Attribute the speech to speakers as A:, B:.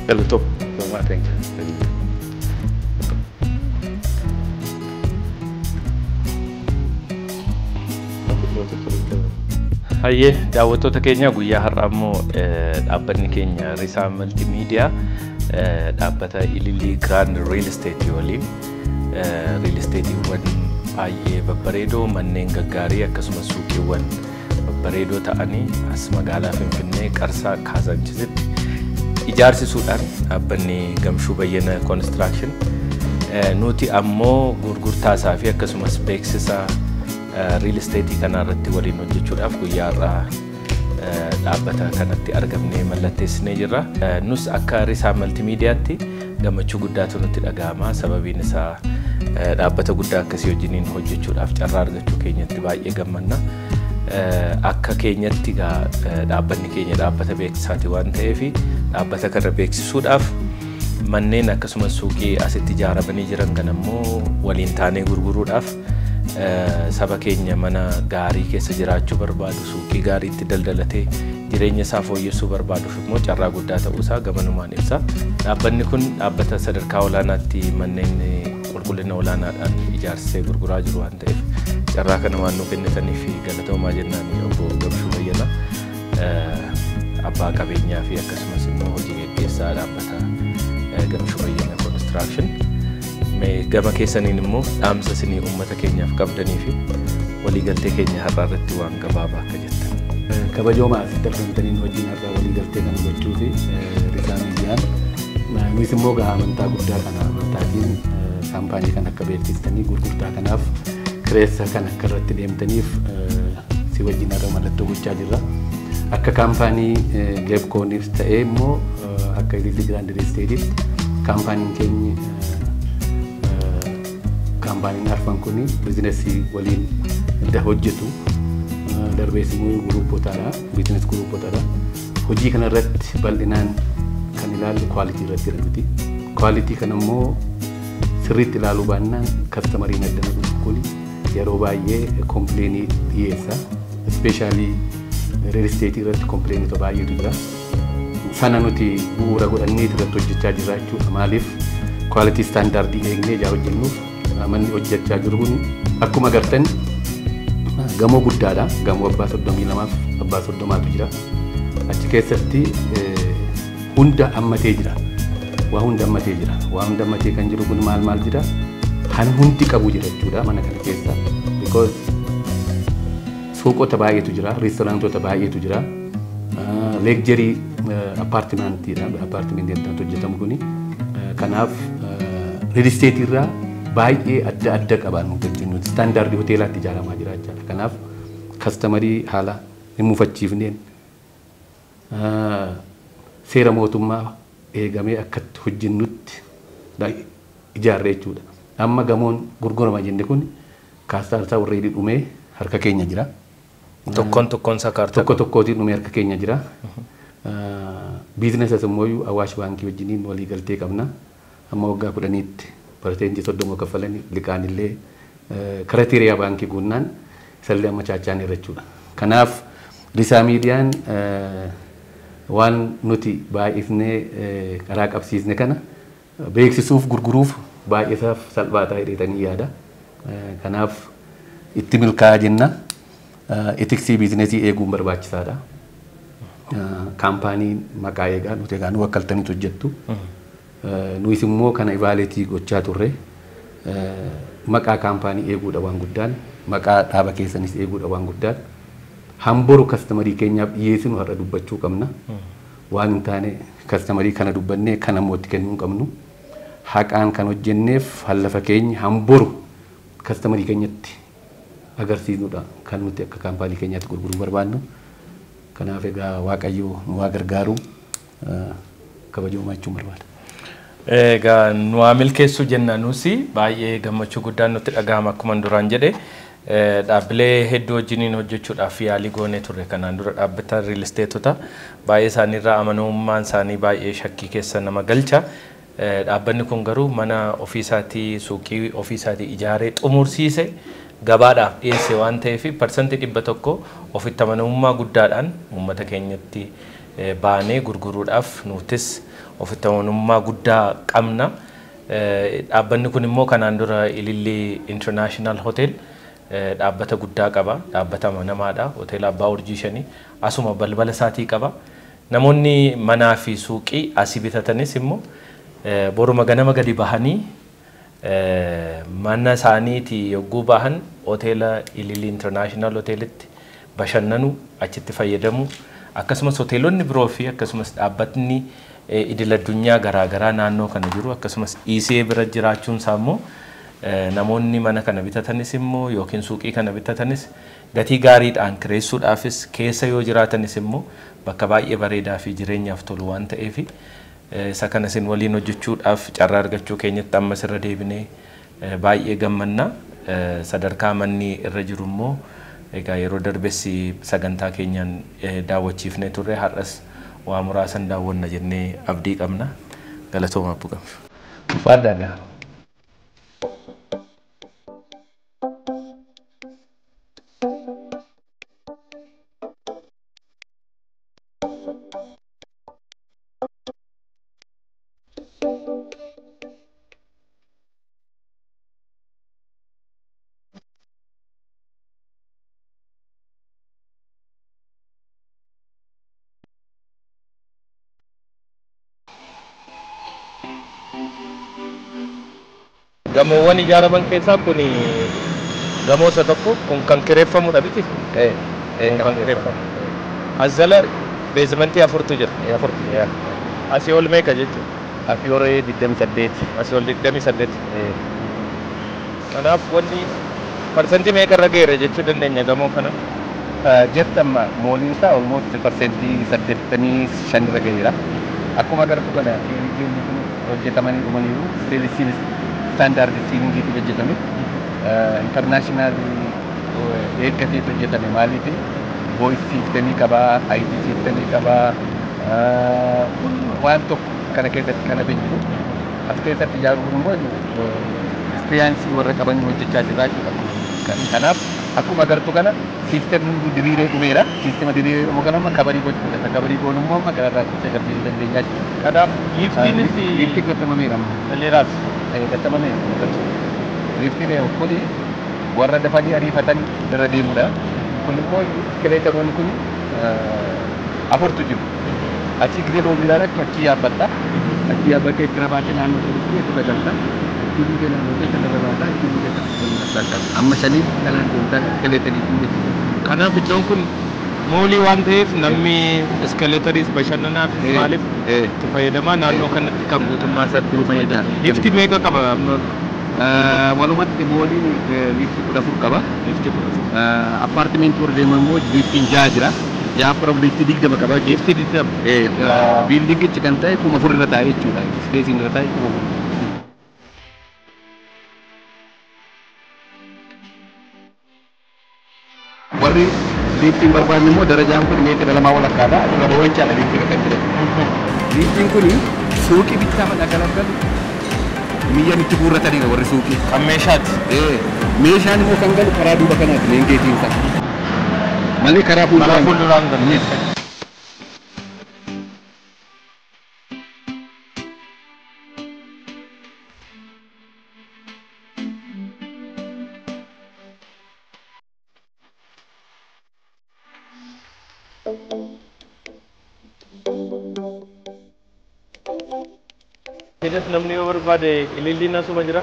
A: Galatoof. Thank you. Hayyee daawwattoota keenya guyyaa har'aa immoo dhaabbanni keenya Risaa Multimedia dhaabbata Ilillii Grand Real Estate waliin real estateewwan baay'ee babbareedoo manneen gaggaarii akkasumas suuqiiwwan babbareedoo ta'anii as magaalaa Finfinnee Qarsaa Kaazaanchisitti ijaarsisuudhaan dhaabbanni Gamshuu Bayyana Construction nuti ammoo gurgurtaasaa fi akkasumas beeksisa real estate kanarratti waliin hojjechuudhaaf guyyaa har'aa dhaabbata kanatti argamnee mallatteessinee jirra. Nus akka Risaa Multimediaatti gammachuu guddaatu nutti dhaga'ama. Sababiin isaa dhaabbata guddaa akkasii wajjiniin hojjechuudhaaf carraa argachuu keenyatti baay'ee gammanna. Akka keenyatti dhaabbanni keenya dhaabbata beeksisaati waan ta'eef dhaabbata kana beeksisuudhaaf manneen akkasumas suuqii asitti ijaaramanii jiran kan ammoo waliin taanee gurguruudhaaf saba keenya mana gaarii keessa jiraachuu barbaadu suuqii gaariitti daldalatee jireenya isaa fooyyessuu barbaaduuf immoo carraa guddaa ta'uu isaa gamanumaan ibsa. Dhaabbanni kun dhaabbata sadarkaa olaanaatti manneen qulqullina olaanaadhaan ijaarsisee gurguraa jiru waan ta'eef carraa kana waan nu kennitaniif galatoomaa jennaan obbo Gamshuu Bayyana abbaa qabeenyaa fi akkasumas immoo hojii gaggeessaa dhaabbata Gamshuu Bayyana Construction. Gama keessaniin immoo dhaamsa isinii uummata keenyaaf qabdanii fi waliigaltee keenya har'aa irratti waan gabaabaa akka jettan.
B: Kabajoomaa asitti argamtaniin wajjin har'aa waliigaltee kana gochuu fi Risaa Miidiyaan nunis immoo amantaa guddaa kana amantaatiin kaampaanii kan akka beeksistanii gurgurtaa kanaaf kireessa kan akka irratti deemtaniif si wajjin har'a mallattoo gochaa jirra. Akka kaampaanii Geebkooniif ta'ee immoo akka Ilillii Grand Real Estateetti kaampaaniin keenya kaampaaniin arfan kuni biizinesii waliin adda hojjetu darbees immoo guruupotaadha biizines guruupotaadha. Hojii kana irratti bal'inaan kan ilaallu kwaalitii irratti jedhamti. Kwaalitii kana immoo sirriitti ilaaluu baannaan kastamariin adda nuti kuni yeroo baay'ee kompleenii dhiyeessa. Ispeeshaalii real estate irratti kompleenii baay'eetu jira. Sana nuti bu'uura godhannee irratti hojjechaa jirra jechuudha. Maaliif kwaalitii staandardii eegnee ijaa hojjennuuf manni hojjechaa jiru kun akkuma agartan gamoo guddaadha. Gamoo abbaa 32 fi abbaa 30tu jira. Achi keessatti hunda hammatee jira. Waa hunda hammatee jira. Waa hunda hammatee kan jiru kun maal jira? Han hundi qabu jira jechuudha mana kana keessa. Because suuqota baay'eetu jira, restorantoota baay'eetu jira. Luxury apartmentiidha. Apartmentiin hojjetamu kuni. Kanaaf real estate irraa baay'ee adda qabaannu jechuun standardii hoteelaatti ijaaramaa jira jechuudha. Kanaaf kastamarii haala hin mufachiifneen seera mootummaa eegamee akkatti hojjennutti ijaarree jechuudha. Amma gamoon gurgurama jenne kun kaastaarsaa warreedii dhumee harka keenya jira.
A: Tokkoon sakaartaa
B: tokkootiin dhumee harka keenya jira. Biizinesa immoo Awaash Baankii wajjiniin walii galtee qabna. Amma waggaa 10tti persentii 30 kaffalanii liqaan illee kiraatiriyaa baankii guunnaan isallee amma chaachaan irra jechuudha. Kanaaf Risaa Miidiyaan waan nuti baay'ifnee karaa qabsiisne kana beeksisuuf gurguruuf baay'isaaf salphaataa hidhetanii yaada. Kanaaf itti milkaa'aa jenna. Etiksii biizinesii eeguun barbaachisaadha. Kaampaanii maqaa eegaa nuti egaa nu wakkaltaniitu hojjettu. Nuyi immoo kana ivaaleetii gochaa turre maqaa kaampaanii eeguudha waan guddaan maqaa dhaaba keessanis eeguudha waan guddaan hamboru kastamarii keenyaaf dhiyeessinu har'a dubbachuu qabna. Waan hin taane kastamarii kana dubbannee kana mootti kennuu qabnu haqaan kan hojjenneef hallafa keenya hamboru kastamarii keenyatti agarsiisnudha kan nuti akka kaampaanii keenyaatti gurguruu barbaannu. Kanaaf egaa Waaqayyo nu waa gargaaru kabajoomaa jechuun barbaada.
A: Egaa nu milkeessuu jenna nusi baay'ee gammachuu guddaan nutti dhagahama akkuma duraan jedhe dhaabbilee hedduu wajjiniin hojjechuudhaaf yaalii goonee turre kanaan dura dhaabbata real estateota baay'ee isaaniirraa amanamummaan isaanii baay'ee shakkii keessa nama galcha. Dhaabbanni kun garuu mana ofiisaatii suuqii ofiisaatii ijaaree xumursiise gabaadhaaf dhiyeesse waan ta'eef persentii 100 ofitti amanamummaa guddaadhaan uummata keenyatti baanee gurguruudhaaf nutis ofitti amanamummaa guddaa qabna. Dhaabbanni kun immoo kanaan dura Ilillii International Hotel dhaabbata guddaa qaba. Dhaabbata amanamaadha. Hoteela Abbaa Urjii 5 asuma balbala isaatii qaba. Namoonni manaa fi suuqii asii bitatanis immoo boruma ganama gadi bahanii mana isaaniitii yogguu bahan hoteela Ilillii International Hotelitti bashannanu achitti fayyadamu. Akkasumas hoteelonni biroo fi akkasumas dhaabbatni idil addunyaa garaagaraa naannoo kana jiru akkasumas ECA bira jiraachuun isaa immoo namoonni mana kana bitatanis immoo yookiin suuqii kana bitatanis gatii gaariidhaan kireessuudhaafis keessa yoo jiraatanis immoo bakka baay'ee bareedaa fi jireenyaaf tolu waan ta'eef isa kana isin waliin hojjechuudhaaf carraa argachuu keenyatti ammas irra deebinee baay'ee gammanna. Sadarkaa manni irra jiru immoo egaa yeroo darbessi sagantaa keenyaan daawwachiifnee turre har'as waa muraasan daawwanna jennee abdii qabna. Galatoomaa buqamne.
B: Faddaadha.
A: Gamoowwan ijaaraman keessaa kun gamoo isa tokko kun kan kireeffamudha biti. Kan kireeffamu. As jala beezimentii 4tu jira. 4. Asii ol meeqa jechuudha?
B: Asii ol 28.
A: Asii ol 28. Kanaaf wanni parsantii meeqa irra geera jechuu dandeenya gamoo kana?
B: Jettamma mooliin isaa almost parsentii 85 irra geera. Akkuma agartu kana ijoolleen kun hojjetamanii dhumaniiru. Seelisiin standard ceiling itu hojjetame. International eeggate hojjetame maaliif voice system qaba, IT system qaba. Waan tokko kana keessatti kana beektu. As keessatti ijaaruun immoo experience warra qaban hojjechaa jira jechuudha. Kanaaf akkuma agartu kana system diriiree dhumeera. System diriiree dhumu kana kabarii gochuudha. Kabarii goonu immoo magaalaa irraa kuchee galchuu dandeenya jechuudha.
A: Kanaaf liftiin
B: gatameera.
A: Dhalliiraaf.
B: Gatamame. Liftiin kuni warra dafanii ariifatanii irra deemudha. Kun immoo iskeleetoonni kun afurtu jiru. Achi giree loobiidhaan akka achi yaabbatta. Achi yaabbattee itti rabaatee naannoo tokkotti itti galta. Itti gala naannoo kana rabaataa itti gala. Amma shanii kanaan deemtaa iskeleetanii jechuudha.
A: Kanaaf iddoon kun moolii waan ta'eef namni iskeleetariis bashannanaaf maaliif itti fayyadamaa naannoo kanatti kan guutummaa isaatti fayyadama. Lifti meeqa qaba?
B: Walumatti mooliin lifti 14 qaba.
A: Lifti 14.
B: Appaartimentii warra deeman immoo liftiin 6 jira. Yaafra lifti 20 qaba.
A: Lifti 20.
B: Biildiingichi kan ta'e 4 irra taa'e jechuudha. Ispeesiin irra taa'e 4. Warri liftiin barbaadne immoo darajaan kun meetira 2 walakkaadha. Dura boo'inchaadha liftiin kan jedhamu. Liftiin kun suuqii bittaa madaqalaatan miyya itti guurrataniidha warri suuqii.
A: Kan meeshaati.
B: Meeshaan immoo kan galu karaa duuba kanaati leengeetiin isaa. Malee karaa fuulduraan galu.
A: Namni yoo barbaade ililliin asuma jira.